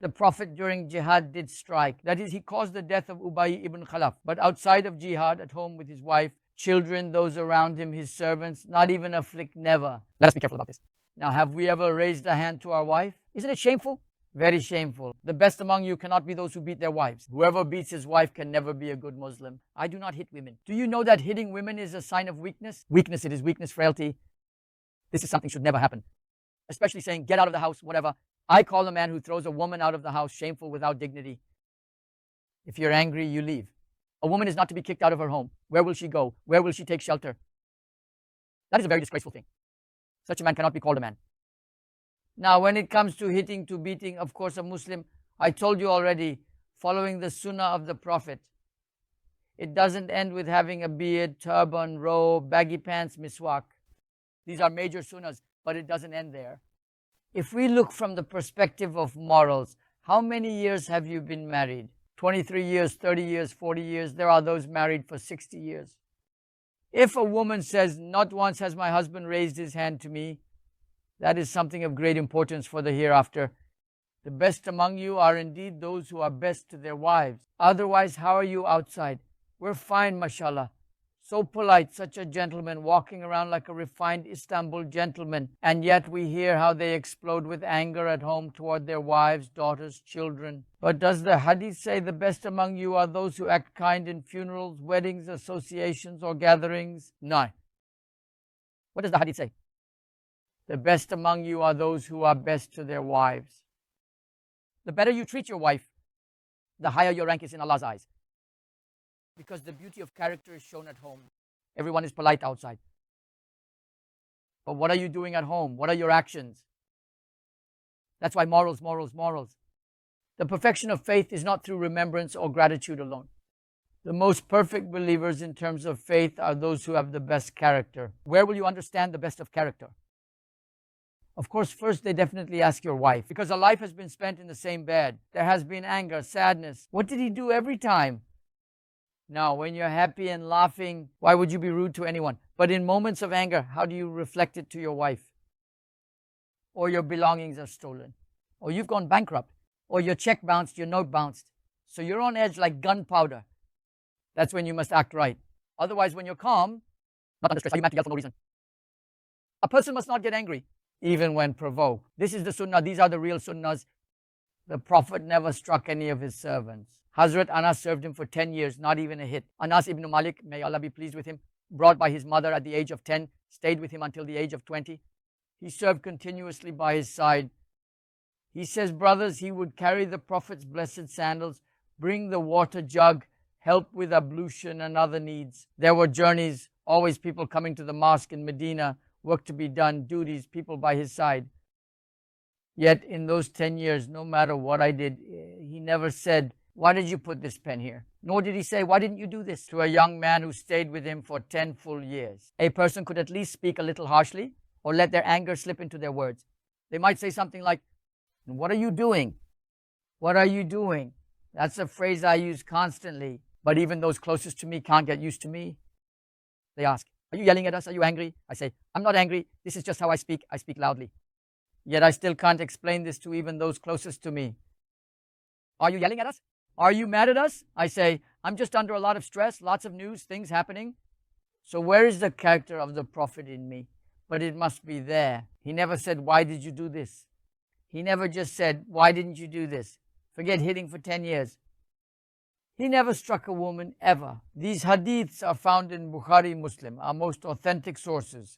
the Prophet during jihad did strike. That is, he caused the death of Ubay ibn Khalaf. But outside of jihad, at home with his wife, children, those around him, his servants, not even a flick, never. Let us be careful about this. Now, have we ever raised a hand to our wife? Isn't it shameful? Very shameful. The best among you cannot be those who beat their wives. Whoever beats his wife can never be a good Muslim. I do not hit women. Do you know that hitting women is a sign of weakness? Weakness, it is weakness, frailty. This is something should never happen. Especially saying, get out of the house, whatever. I call a man who throws a woman out of the house shameful, without dignity. If you're angry, you leave. A woman is not to be kicked out of her home. Where will she go? Where will she take shelter? That is a very disgraceful thing. Such a man cannot be called a man. Now, when it comes to hitting, to beating, of course, a Muslim, I told you already, following the sunnah of the Prophet, it doesn't end with having a beard, turban, robe, baggy pants, miswak. These are major sunnahs, but it doesn't end there. If we look from the perspective of morals, how many years have you been married? 23 years, 30 years, 40 years. There are those married for 60 years. If a woman says, not once has my husband raised his hand to me, that is something of great importance for the hereafter. The best among you are indeed those who are best to their wives. Otherwise, how are you outside? We're fine, mashallah. So polite, such a gentleman, walking around like a refined Istanbul gentleman. And yet we hear how they explode with anger at home toward their wives, daughters, children. But does the hadith say the best among you are those who act kind in funerals, weddings, associations, or gatherings? No. What does the hadith say? The best among you are those who are best to their wives. The better you treat your wife, the higher your rank is in Allah's eyes. Because the beauty of character is shown at home. Everyone is polite outside. But what are you doing at home? What are your actions? That's why morals, morals, morals. The perfection of faith is not through remembrance or gratitude alone. The most perfect believers in terms of faith are those who have the best character. Where will you understand the best of character? Of course, first they definitely ask your wife, because a life has been spent in the same bed. There has been anger, sadness. What did he do every time? Now, when you're happy and laughing, why would you be rude to anyone? But in moments of anger, how do you reflect it to your wife? Or your belongings are stolen. Or you've gone bankrupt. Or your check bounced, your note bounced. So you're on edge like gunpowder. That's when you must act right. Otherwise, when you're calm, not under stress, are you mad to yell for no reason? A person must not get angry, even when provoked. This is the sunnah. These are the real sunnahs. The Prophet never struck any of his servants. Hazrat Anas served him for 10 years, not even a hit. Anas ibn Malik, may Allah be pleased with him, brought by his mother at the age of 10, stayed with him until the age of 20. He served continuously by his side. He says, brothers, he would carry the Prophet's blessed sandals, bring the water jug, help with ablution and other needs. There were journeys, always people coming to the mosque in Medina, work to be done, duties, people by his side. Yet in those 10 years, no matter what I did, he never said, why did you put this pen here? Nor did he say, why didn't you do this? To a young man who stayed with him for 10 full years. A person could at least speak a little harshly or let their anger slip into their words. They might say something like, what are you doing? What are you doing? That's a phrase I use constantly, but even those closest to me can't get used to me. They ask, are you yelling at us? Are you angry? I say, I'm not angry. This is just how I speak. I speak loudly. Yet I still can't explain this to even those closest to me. Are you yelling at us? Are you mad at us? I say, I'm just under a lot of stress, lots of news, things happening. So where is the character of the Prophet in me? But it must be there. He never said, why did you do this? He never just said, why didn't you do this? Forget hitting for 10 years. He never struck a woman, ever. These hadiths are found in Bukhari Muslim, our most authentic sources.